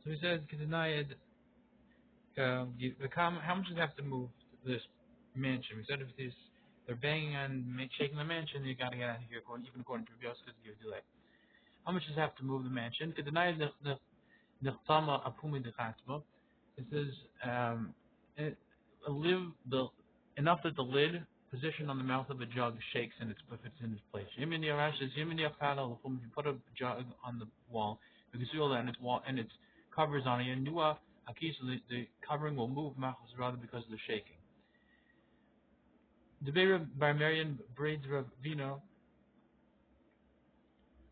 So he says, how much does it have to move this mansion? We said if they're banging on, shaking the mansion, you got to get out of here, even according to Rabbi because you delay. How much does it have to move the mansion? The apumi de chatzma. It says it, a live the enough that the lid positioned on the mouth of a jug shakes and if it's in its place. Yemini Arash says Yemini Akada if you put a jug on the wall, you can see all that and its wall and its covers on it. And Nua Akis the covering will move machos rather because of the shaking. The Bba Basra braids Ravino.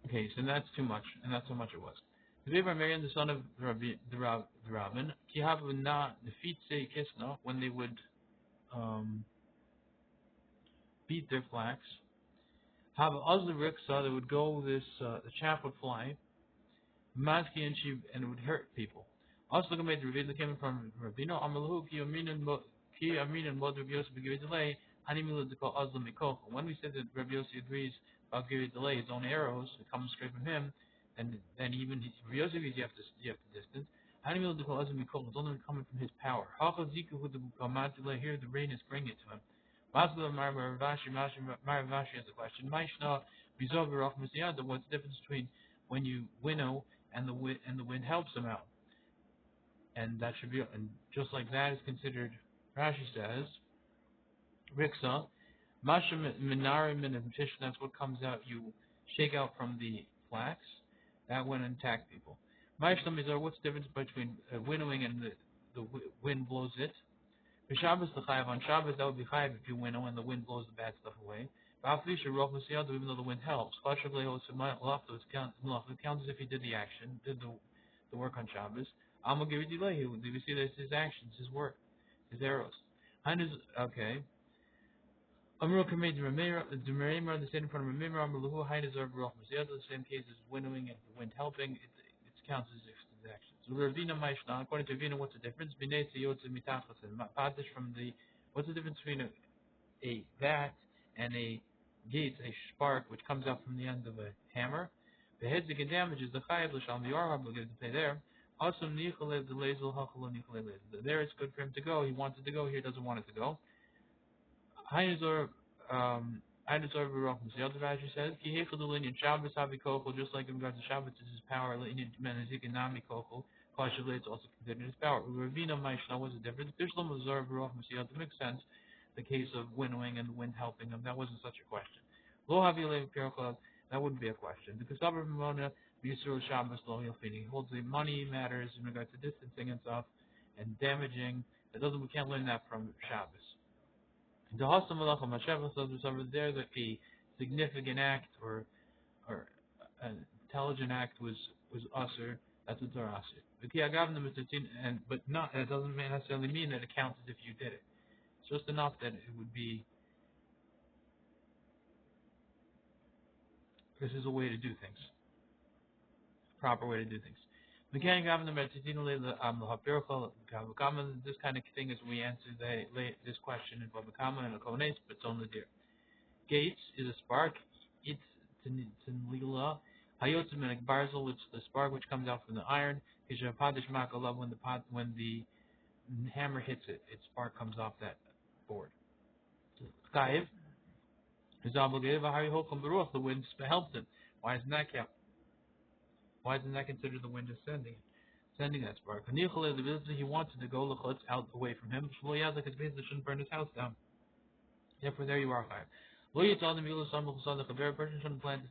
Okay, so that's too much, and that's how much it was. The Bba Basra, the son of the Rabbin, Kihavna defeat Kisna when they would beat their flax. Have Ozli Riksa, they would go this the chaff would fly, Maski and it would hurt people. Also look at the reveal came from Rabino Amalahu Ki Amin and Mod Rabbi Yosef give delay, Hanimila to call Ozlim Mikol. When we said that Rabbi Yosef agrees about giving delay his own arrows that come straight from him, and then even Rabbi Yosef you have to distance. Hanimila to call Ozlim Mikol is only coming from his power. Hachaziku who the Gamatila here the rain is bringing it to him. Masla Maravashi has a question. Maishna Rizov Rach Masiyada, what's the difference between when you winnow and the wind helps them out? And that should be and just like that is considered Rashi says Riksa Masha Minarim and Tish, that's what comes out you shake out from the flax that went and attack people. Maishlam Mizar, what's the difference between winnowing and the wind blows it? Shabbos the chayav on Shabbos that would be chayav if you winnow and the wind blows the bad stuff away. Even though the wind helps, it counts as if he did the action, did the work on Shabbos. I'm gonna give you delay. Did we see that it's his actions, his work, his arrows? Okay. Amrul Kamei the Remember the same in front of Remember Amruhu Hain is over the same case as winnowing and the wind helping, it counts as if his actions. Ravina Maishna, according to Ravina, what's the difference? Binetzi Yotze Mitachas and Patish from the what's the difference between a that and a gate, a spark which comes out from the end of a hammer? The heads that get damaged is the Chayav L'Sham, you are obligated to pay there. Also Nichalev the Lazel Hachalo Nichalev. There it's good for him to go. He wanted to go, here doesn't want it to go. Hainazor Baruch the other Rashi says, Ki Heichel Linyan Shabbos Havi Kochel, just like in regards to Shabbos is his power, Linyan Menazik and Nami Kochel, Kashale is also considered his power. Ravina Maishna was the difference. Bishlam Azor Baruch Masiyat makes sense, the case of winnowing and the wind helping him, that wasn't such a question. Lo Havi Lev Pirkov, that wouldn't be a question. Because Sabra Mimona, Yisrael Shabbos Lo Yilfini, holds the money matters in regards to distancing and stuff and damaging. We can't learn that from Shabbos. The Hasam Malacham Hashem says over there that a significant act or an intelligent act was usher. That's a Torah asir. But not that doesn't necessarily mean that it counts as if you did it. It's just enough that it would be. This is a way to do things, proper way to do things. This kind of thing is we answer this question in Baba Kama and a Kones, but it's only there. Gates is a spark. It's Lila. Hayotzim and Barzel, it's the spark which comes out from the iron. When the hammer hits it, its spark comes off that board. Chayiv is obligated. The wind helps him. Why isn't that kept? Why isn't that considered the wind is sending that spark? He wanted to go out away from him. Shouldn't burn his house down. Therefore, there you are, Chayiv. A very person shouldn't plant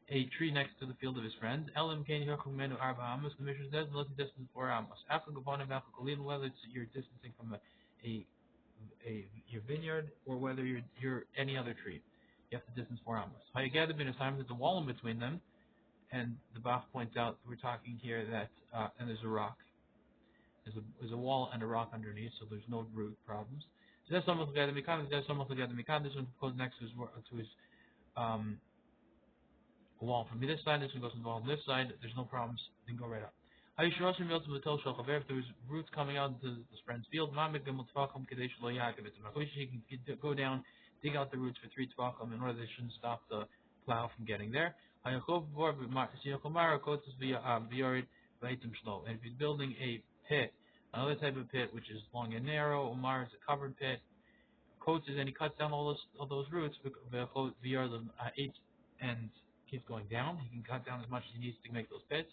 a tree next to the field of his friend. The mission says, unless you distance 4 amos. Whether it's you're distancing from your vineyard or whether you're any other tree, you have to distance 4 amos. How you gather been assigned there's a wall in between them, and the Bach points out we're talking here that and there's a rock. There's a wall and a rock underneath, so there's no root problems. So that's almost together. This one goes next to his wall from this side. This one goes on this side. There's no problems. You can go right up. If there's roots coming out into the friend's field, you can go down, dig out the roots for 3 tvachim in order they shouldn't stop the plow from getting there. Vaitim Shlo. And if he's building a pit, another type of pit, which is long and narrow, Omar is a covered pit, coats it and he cuts down all those roots via the eight and keeps going down. He can cut down as much as he needs to make those pits,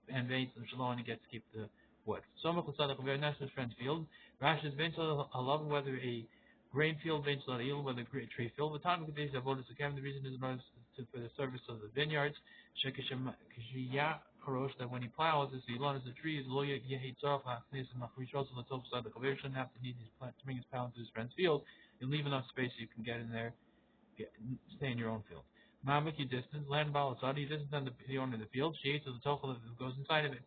and veins and shalom, and he gets to keep the wood. Somach l'sadak very nice with friend's field. Rash is veins love whether a grain field veins l'il whether a tree field. The time of the days of the reason is for the service of the vineyards. Shekishya karosh that when he plows, as the lawn is the trees, loya yehi tzarach lachnis and machrish also the top side of the conveyor shouldn't have to need his plant to bring his plow into his friend's field. You leave enough space so you can get in there, stay in your own field. Mamaki distance, land balasadi, distance on the owner of the field. Shades of the tochel that goes inside of it.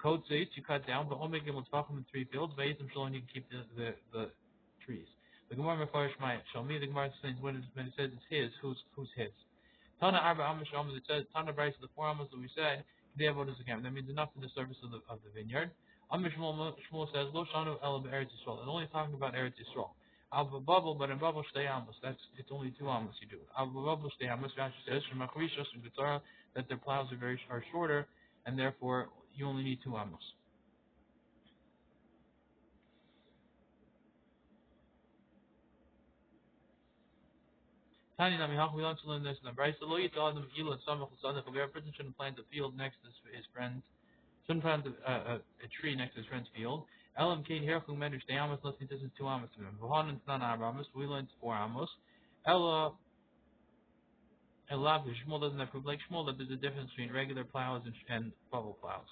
Code says you cut down, but only give them in 3 fields. Vayisim shalom, you can keep the trees. The Gemara Mefarish Maya. Show me the Gemara explains when it says it's his, who's his. Tana Arba Amasham, it says Tana Bryce of the 4 Amos that we said, they have what is the camp. That means enough for the service of the vineyard. Shmuel says, Lo Shanu Ela Eretz Yisrael. And only talking about Eretz Yisrael. Alba bubble, but in bubble stay amos. It's only 2 amos you do. Alba bubble stay amos. Rashi says Shemachrishos and Getzara that their plows are shorter, and therefore you only need 2 amos. Tani Nami Hach, we learn to learn this in the Bryce. Lo Yitzal Adam Gila and Samach L'Sadach. A person shouldn't plant a field next to his friend. Shouldn't plant a tree next to his friend's field. Elam Kate Herchung Mendesh stay amos unless he does 2 amos to him. Vahan and Snan Amos. We learned 4 amos. Ella. Shmuel doesn't approve like Shmuel that there's a difference between regular plows and bubble plows.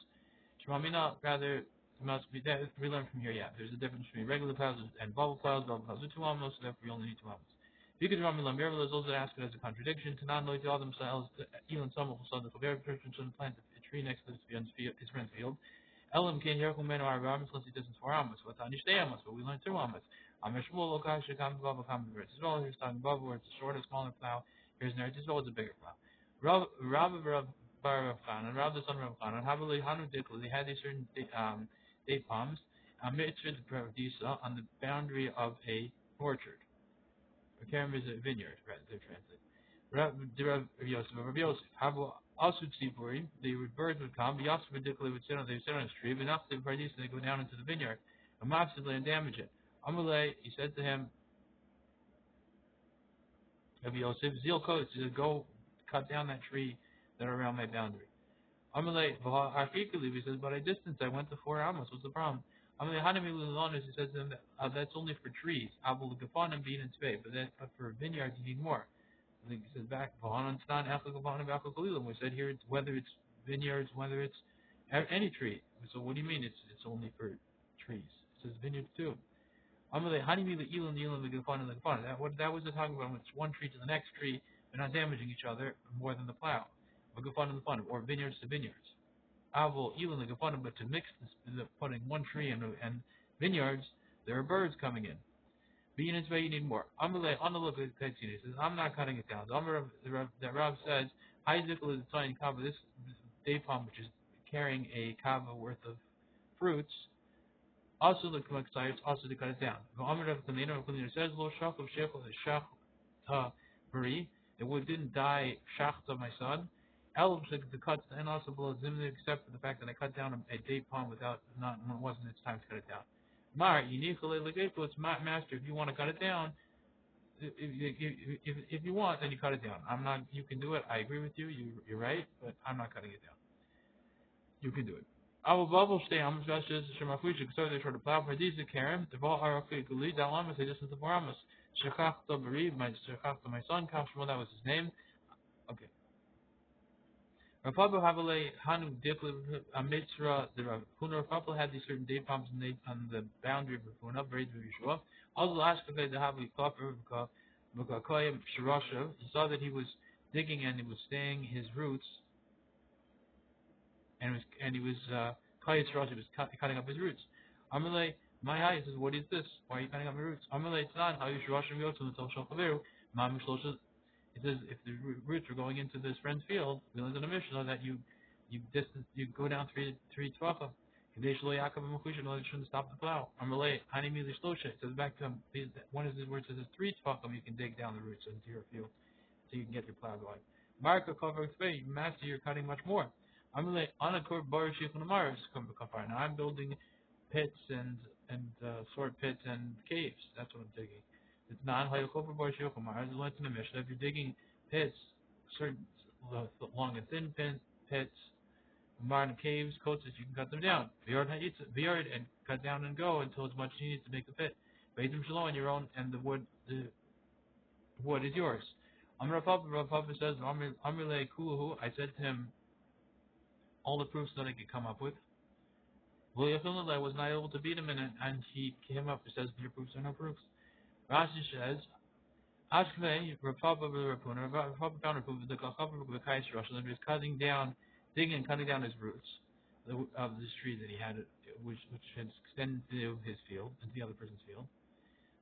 Shmamina rather must be that we learn from here. Yeah, there's a difference between regular plows and bubble plows. Bubble plows are 2 amos, so therefore we only need 2 amos. Because Ramila Mirla is also asked it as a contradiction to not know all themselves. Even some of the very person shouldn't plant a tree next to his friend's field. Elam can hear from men or Amos unless he doesn't 4 amos. What understand amos, but we learn 2 amos. Ameshmul Okash Shakam Baba Kamber. As well, here's talking above where it's a shorter, smaller plow. Here's an Eretz Yisrael, it's a bigger plow. Rav Bar Rav Chanan, Rav the son of Rav Chanan, Havali Hanu Dikla, they had these certain date palms, Mitzvah Paradisa on the boundary of a orchard. A Kerem is a vineyard, right? They translate. Rav Yosef, Havu Asud Siburi, the birds would come, the Yosef Dikla would sit on a tree, but after the Paradisa, they go down into the vineyard, and damage it. Amalei, he said to him, Rabbi Yosef, Zil Kodesh, he said, go cut down that tree that are around my boundary. Amalei, he says, but I distanced, I went to 4 amos, what's the problem? Amalei, Hanami Lulonis, he says to him, that's only for trees. Abul Gafanim being in space, but for vineyards you need more. I think he says back, we said here, whether it's vineyards, whether it's any tree. So what do you mean it's only for trees? It says vineyards too. That was the talking about when it's one tree to the next tree, they're not damaging each other more than the plow. Or vineyards to vineyards. But to mix putting one tree and vineyards, there are birds coming in. Being in way you need more. On the look at the he says, I'm not cutting it down. The Rav says, Isaac is trying to cover this day palm, which is carrying a kava worth of fruits. Also the sides, also to cut it down. It says lo shach of shechel shach bari. The wood didn't die shachta, my son. El the cuts and also below zimni, except for the fact that I cut down a date palm without not when it wasn't its time to cut it down. Mar uniquely legato, it's master. If you want to cut it down, if you want, then you cut it down. I'm not. You can do it. I agree with you. You're right, but I'm not cutting it down. You can do it. I will bubble stay on the Shemafushi, so they try to plow for these Karen, the ball are okay, good lead, that llamas, they listen to Boramas. Shekach to Bari, my son, Kashmo, that was his name. Okay. Rapabu Havale, Hanu Dikli, Mitzra, the Rapuna, Rapabu had these certain date palms on the boundary of Rapuna, buried with Yeshua. Also, last the Havali Kafir, Mukakoyim, Shirasha, he saw that he was digging and he was staying his roots. And he was cutting up his roots. Amalei, my eye says, what is this? Why are you cutting up my roots? Amalei, it's not how you should rush and go to the social chaveru. It says if the roots are going into this friend's field, we learned in the Mishnah that you go down three tvachim. Kadesh lo Yaakov and Mechusha, no, they shouldn't stop the plow. Amalei, hani mili shlosha. It says back to him. One is the word says 3 tvachim you can dig down the roots into your field, so you can get your plow going. Marka cover master, you're cutting much more. I'm like on a court bar Shikun Now I'm building pits and sword pits and caves. That's what I'm digging. It's not Hayakopar bar Shikumar. As I learned in the Mishnah, if you're digging pits, certain long and thin pits, modern caves, coaches, you can cut them down. Viard and cut down and go until as much as you need to make the pit. Beitim Shalom on your own, and the wood is yours. Amr Papa says, Amrile Kuluhu, I said to him all the proofs that I could come up with. I was not able to beat him in it, and he came up and says, your proofs are no proofs. Rashi says, Ashkve, Rapapa Rapuna, Rapapa found a proof that the Kakapa Kais Rosh, and he was cutting down, digging and cutting down his roots of this tree that he had, which had extended to his field, into the other person's field.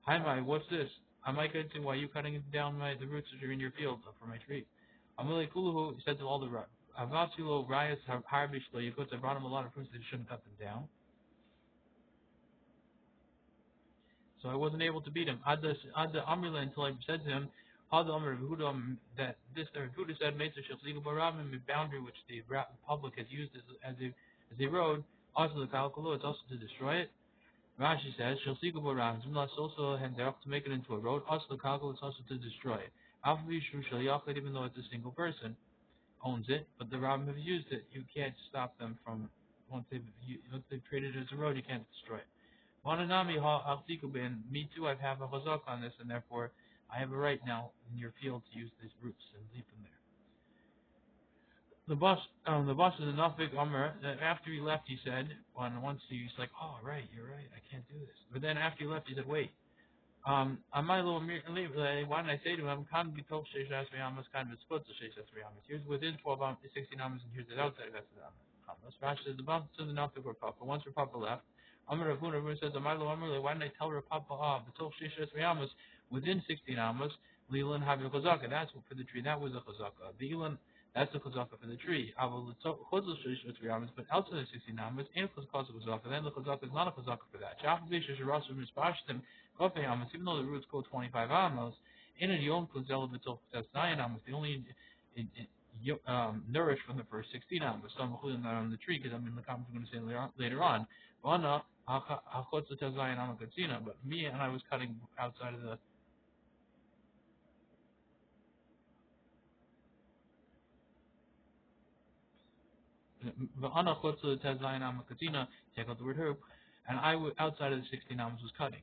Hi, Mai, what's this? Am I going to why are you cutting down the roots that are in your field for my tree? Amalei Kuluhu said to all the Avatulo Rayas Harbishlo, you put I brought him a lot of fruits that you shouldn't cut them down. So I wasn't able to beat him. Adda Amrila until I said to him, Hadda Amr Vihudam that this Vihuda said Mesa Shafliga Baram the boundary which the public has used as a road, also the Kalkulu, it's also to destroy it. Rashi says, Shalsiga Baram, Zimlas also and they're up to make it into a road, also the Kalkulu, it's also to destroy it. Alpha Vishu Shalyachid, even though it's a single person owns it, but the Rabbim have used it. You can't stop them from once they've treated it as a road. You can't destroy it. Wananami Ha'altikubin, me too. I have a chazak on this, and therefore I have a right now in your field to use these roots and leave them there. The boss is a Nafik Omer. After he left, he said, once he's like, oh right, you're right, I can't do this. But then after he left, he said, wait. Why didn't I say to him, "Can be told Sheish Asriyamas, can be split to Sheish Asriyamas." Here's within 16 amas, and here's it outside of Asriyamas. Rashi says the bump to the Nafik for Papa. Once her Papa left, Amar Ravuna says, why didn't I tell her Papa, the told Sheish Asriyamas within 16 amas, Leland having a chazaka. That's for the tree. That was a chazaka. The Elan, that's the chazaka for the tree. But outside of 16 amas, and for the cause of chazaka, then the chazaka is not a chazaka for that. Even though the roots go 25 amos, in a yom kuzel betil nine amos, they only nourish from the first 16 amos. So I'm including that on the tree because I'm in the comments I'm going to say later on. But me and I was cutting outside of the. Check out the word herb, and outside of the 16 amos was cutting.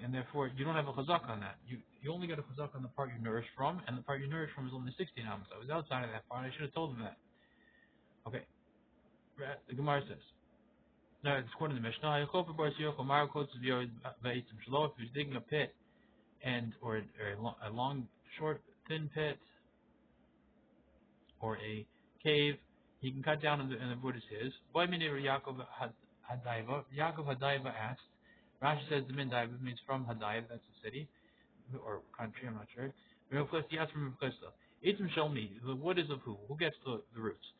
And therefore you don't have a chazak on that. You only get a chazak on the part you nourish from, and the part you nourish from is only 16 amos. I was outside of that part. I should have told him that. Okay. The Gemara says. No, it's according to the Mishnah. If he's digging a pit or a long, short, thin pit or a cave, he can cut down and the wood is his. Yaakov Hadaiva asked. Rashi says the min Daiva means from Hadaiva, that's a city or country, I'm not sure. He asked from Mephlista. Itim shall me. The wood is of who? Who gets the roots?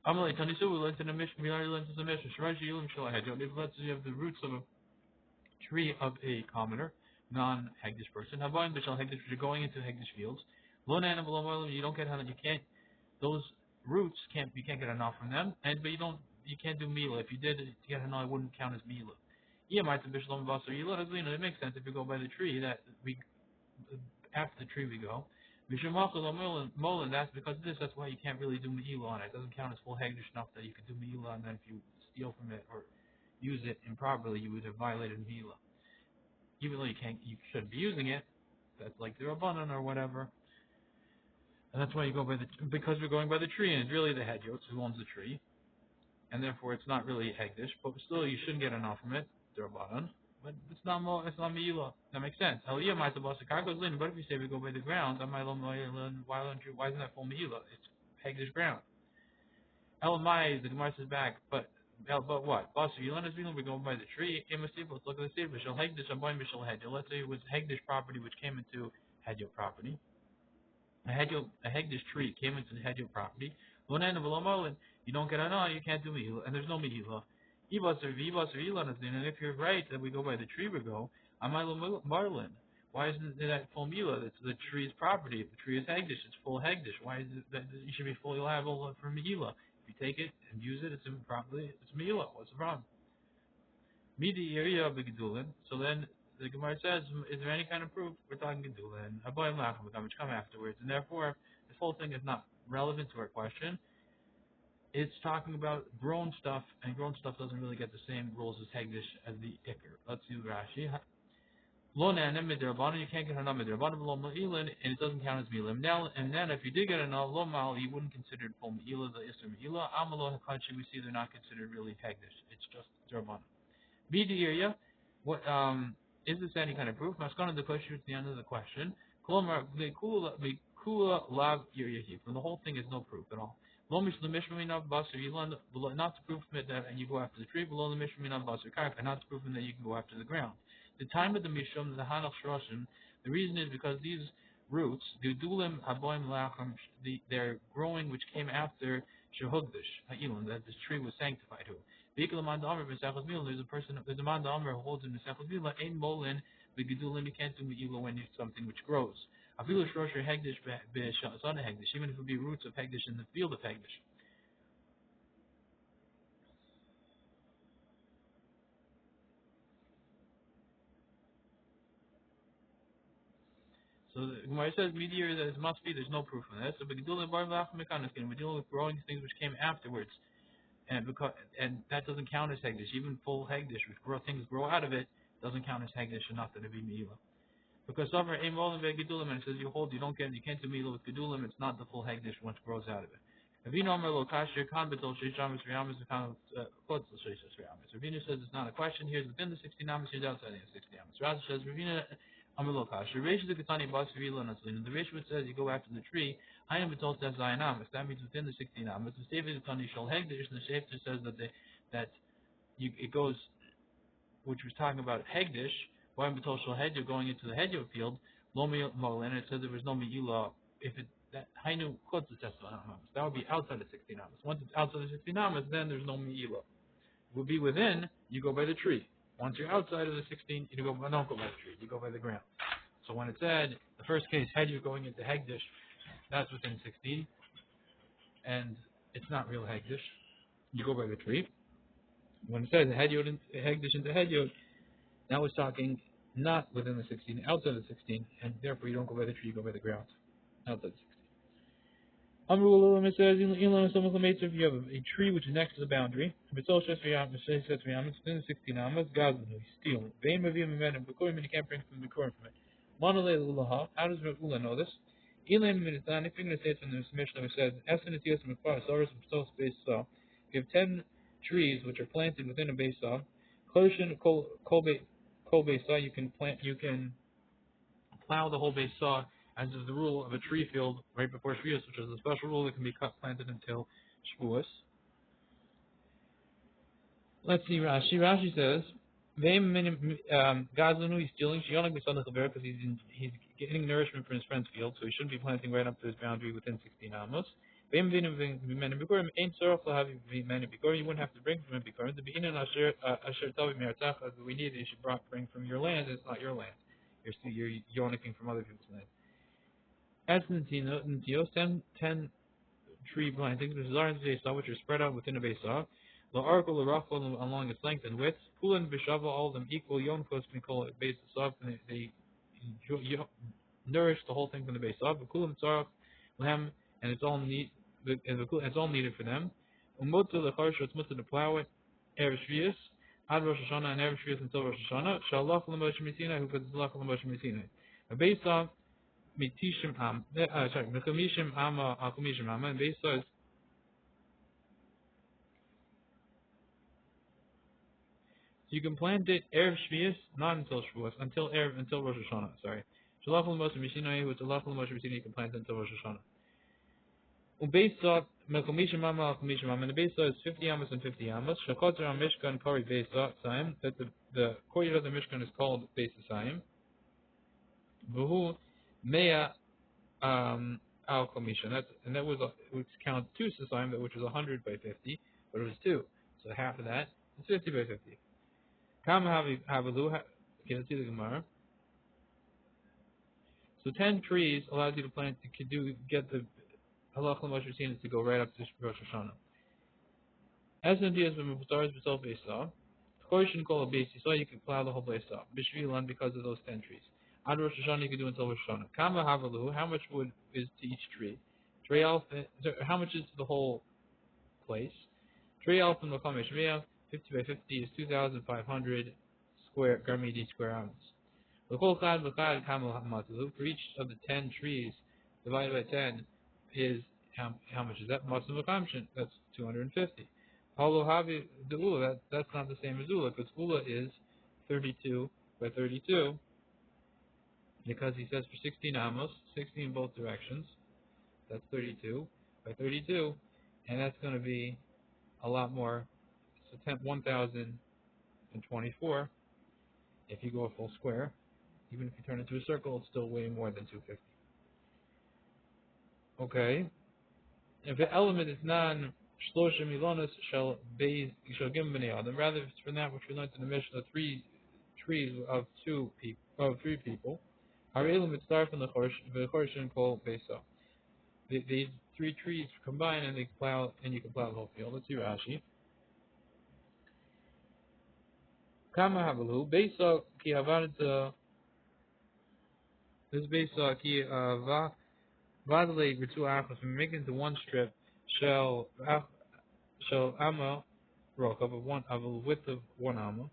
Amalei Tanisu, we learned in the Mishnah, we already learned in the Mishnah. Shirashi Yulim Shalahad. You have the roots of a tree of a commoner, non-Hegdish person. Havaim Bishal Hegdish, which are going into Hegdish fields. Lona and you don't get you can't. Those roots you can't get enough from them, but you can't do Mila. If you did to get enough, it wouldn't count as Mila. It makes sense if you go by the tree that we after the tree we go. Molin, that's because of this. That's why you can't really do Me'ila on it. It doesn't count as full Hegdish enough that you could do Me'ila, and then if you steal from it or use it improperly, you would have violated Me'ila. Even though you shouldn't be using it, that's like the Rabbanan or whatever. And that's why you go because we're going by the tree, and it's really the Hedjot who owns the tree, and therefore it's not really Hegdish, but still you shouldn't get enough from it, the Rabbanan. But it's not Me'ila. That makes sense. But if you say we go by the ground, why isn't that full Me'ila? It's Hegdish ground. Elamai, the Gemara says back, but what? We go by the tree. Let's look at the statement. Let's say it was Hegdish property which came into Hedjot property. A Hegdish tree came into the Hedjot property. You don't get anah, you can't do Me'ila, and there's no Me'ila. And if you're right that we go by the tree we go, Amaylo Marlin. Why isn't it at full Mila? It's the tree's property. If the tree is Hegdish, it's full Hegdish. Why is it that you should be fully liable for Mila? If you take it and use it, it's improperly, it's Mila. What's the problem? Midi area of the Gedulin. So then the Gemara says, is there any kind of proof? We're talking Gedulin. Abayim Lachim, which come afterwards. And therefore, this whole thing is not relevant to our question. It's talking about grown stuff, and grown stuff doesn't really get the same rules as Hegdish as the Iker. Let's do Rashi. Lo nana midrabanan, you can't get a midrabanan lo ma'ilin, and it doesn't count as milim. Now, and then if you did get a lo mal, you wouldn't consider it full ma'ila, the isra ma'ila. Amalo hakachi, we see they're not considered really Hegdish. It's just drabanan. Bidiria, what is this any kind of proof? Maskana the question at the end of the question. Kolomar kula lav yiryahi. From the whole thing is no proof at all. Lomish lemishmaminav basar yilan, not to prove that and you go after the tree. Below the mishmaminav basar karka, not to prove that you can go after the ground. The time of the mishum, the hanach shroshim. The reason is because these roots, the dulim haboim lacham, they're growing, which came after shehugdish ha'ilan, that this tree was sanctified to. There's a man who holds in Mesechus Mila, Ein Molin, the Gedulim, you can't do Me'ila when it's something which grows. Afilu Shrosher Hegdish Be'Shana Hegdish, even if it would be roots of Hegdish in the field of Hegdish. So the Gemara says, Meteor, that it must be, there's no proof on that. So Gedulim Bar Lachim Mekaniskin, we're dealing with growing things which came afterwards. And that doesn't count as Hegdish. Even full Hegdish, which things grow out of it, doesn't count as Hegdish enough that it be Me'ila. Because Sover Ein Molim Gedulim, and it says you can't do Me'ila with Gedulim, it's not the full Hegdish once it grows out of it. Ravina says it's not a question. Here's within the 60 namas, here's outside the 60 namas. Rashi says Ravina Amelo Kasher. Reish the Ketani Bas Vila Naslin. The Reish says you go after the tree. Hayam Betol says Zayanamas. That means within the 60 namas. The Sefer Ketani Shal Hegdish. And the Sefer says it goes, which was talking about Hegdish. Why Betol Shal Hed, you're going into the Hedyo field. Lomi Molin, and it says there was no Me'ila. If it that Hainu Kotz the namas, that would be outside the 60 namas. Once it's outside the 60 namas, then there's no Me'ila. It would be within, you go by the tree. Once you're outside of the 16, you don't go by the tree, you go by the ground. So when it said, the first case, had you going into Hegdish, that's within 16, and it's not real Hegdish, you go by the tree. When it says Hegdish into Hedyot, now it's talking not within the 16, outside of the 16, and therefore you don't go by the tree, you go by the ground, outside the 16. It says, if you have a tree which is next to the boundary, it's within the 16 amas, stealing. And you can't bring from the Bikurim from it. How does Ula know this? If you're going to say it from the Mishnah, it says, if you have 10 trees which are planted within a base saw, you can plow the whole base saw, as is the rule of a tree field right before Shavuos, which is a special rule that can be planted until Shavuos. Let's see Rashi. Rashi says, Gazlanu, he's stealing, because he's getting nourishment from his friend's field, so he shouldn't be planting right up to his boundary within 16 amos. You wouldn't have to bring from him bikurim. We need you should bring from your land, it's not your land. You're yonicking from other people's land. As Ntios, 10 tree plantings, which are spread out within a base saw, along its length and width, Pulan Bishava, all of them equal, Yonkos, we call it base saw, and they nourish the whole thing from the base saw, Kulam Tzarach, Lam, and it's all needed for them. Umotza Lecharsha, it's mutter to plow it, Erev Shvius, Ad Rosh Hashanah, and Erev Shvius until Rosh Hashanah, Shalach L'Moshe Mitzina, who puts Zalach L'Moshe Mitzina. A base saw, Mitishim Am, Mechamishim Ama, Akumishim Ama, and base saw is you can plant it Erev Shvius, not until Shavuos, until Rosh Hashanah. Sorry, Shalach L'Moshe Mitzina, with Shalach L'Moshe Mitzina, you can plant it until Rosh Hashanah. Ubesa Mekomishim Amma Akumishim Amma, and the base is 50 amas and 50 amas. Shakotar Mishkan Kari Besa Saim, that the courtyard of the Mishkan is called Besa Saim. Buhu Mea Al Komishan. That was we count 2 Saim, which was 100 by 50, but it was 2. So half of that is 50 by 50. Kam Havalu, okay, let's see the Gemara. So 10 trees allows you to plant to get the halacha Moshe Sinai to go right up to Rosh Hashanah. As in dias when stars besol beisah, portion called a base, so you can plow the whole place up. Bishvilan because of those 10 trees. Ad Rosh Hashanah you can do until Rosh Hashanah. Kama havalu, how much wood is to each tree? Trey alpha, how much is to the whole place? Trey alpha makam 50 by 50 is 2,500 square garmidi square ounce. For each of the 10 trees divided by 10 is how much is that? That's 250. Paulo Havi the Ula, that's not the same as Ula, because Ula is 32 by 32, because he says for 16 amos, 16 in both directions, that's 32 by 32, and that's going to be a lot more, so 1,024 if you go a full square. Even if you turn it into a circle, it's still way more than 250. Okay. If the element is non shlosha milonis shall gim b'nei adam, rather it's from that which we learned in the Mishnah, 3 trees of 3 people. Our element start from the chorshin called besa. These 3 trees combine and they plow, and you can plow the whole field. Let's see Rashi. Kama havalu besa ki havarta. This besa ki va. Vadle with 2 achos, we make it into 1 strip, shall amma rock of a width of 1 amma.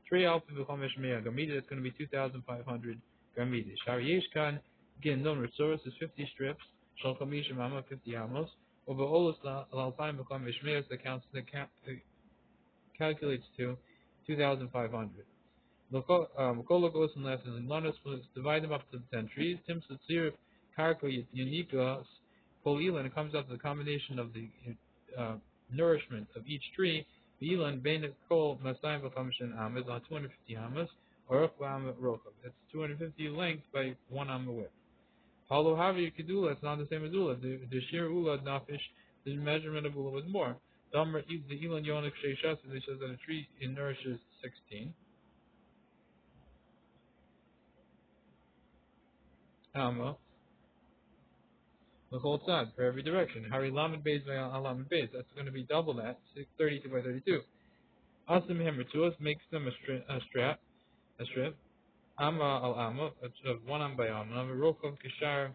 3 alpha v'chomesh mea gamida, it's going to be 2,500 gamida. Shar yeshkan, again, known resource is 50 strips, shal chamishim amma, 50 amos. Over olos l'alpayim v'chomesh mea, that calculates to 2,500. Kola goes and left, and Lonas was divide them up to the 10 trees. Tim Satsir Karko Unika Polilan, it comes out to the combination of the nourishment of each tree. Ilan Bain Kol Masayim V'Chamishin Amas on 250 amas, or Rochav. That's 250 length by 1 amma width. Halo Havi Kedula, it's not the same as Ula. The sheer Ula Nafish, the measurement of Ula was more. The Ilan Yonik Sheishas, it says that a tree nourishes 16. Amma, the whole side for every direction. Hari lamed base by lamed base. That's going to be double that, 32 by 32. Asim hammer makes them a strip. Amma al amma, of 1 am by amma. Rokov kishar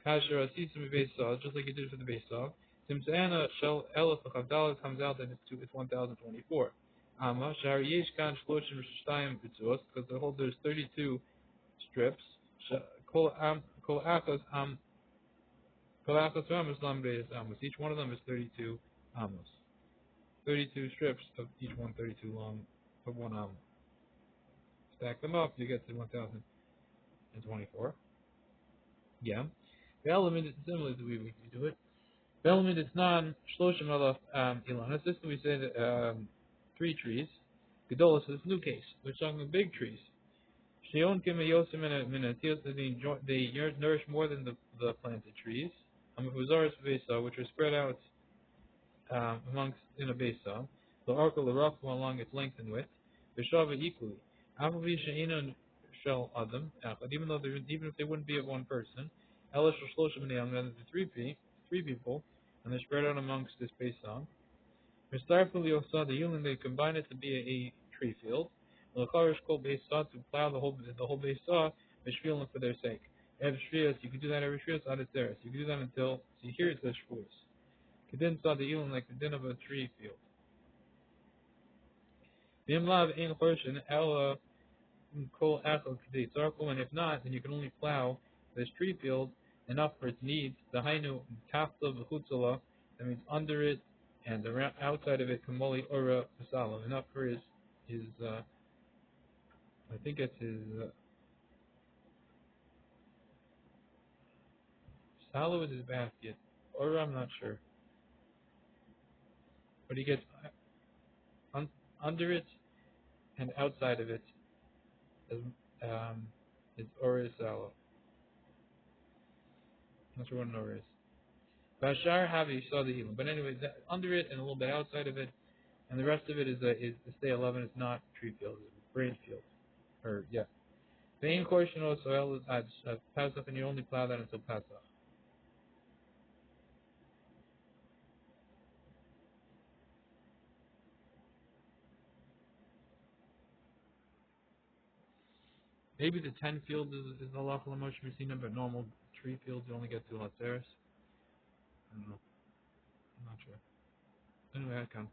kasher asisim base saw, just like you did for the base saw. Simsana shel elef chavdal comes out that it's 1,024. Amma shar yeshkan shloshim shtayim mitzuos, because there's 32 strips. Kol achos am. Each one of them is 32 amos. 32 strips of each one 32 long of 1 amos. Stack them up, you get to 1,024. Yeah. The element is similar to the way we do it. The element is non-shloshim alaf ilanas. This we say that 3 trees. Gedolos is new case. We're talking about big trees. Sheon kim yosim minatios, they nourish more than the planted trees. Which are spread out amongst in a besa, the arka l'rachma along its length and width, b'shava equally. Avavi she'inon shel adam echad, even if they wouldn't be of one person, ela shel shloshim b'nei adam, three people, and they're spread out amongst this besa. Mistarful yosad the yulin, they combine it to be a tree field. L'charish kol besa, to plow the whole besa, b'shvilin for their sake. Every shvius, you can do that every shvius out of teres. You can do that until, see here it says shvuos. Kedin saw the ilin like the din of a tree field. V'imlav ein chorshin ela kol echel kedei tzarko, and if not, then you can only plow this tree field enough for its needs. The hainu tachta v'chutzala, that means under it and around, outside of it, kamoli ora v'salam, enough for his I think it's his salo is his basket, or I'm not sure. But he gets under it and outside of it is or is salo. Not sure what an or is. Bashar Havi saw the healing. But anyway, under it and a little bit outside of it, and the rest of it is the stay 11 is not tree field, it's grain field. Or yeah. Main portion of soil is at Pesach, and you only plow that until Pesach. Maybe the 10 fields is halacha l'moshe messina, but normal tree fields you only get to Latzeres. I don't know. I'm not sure. Anyway, I can.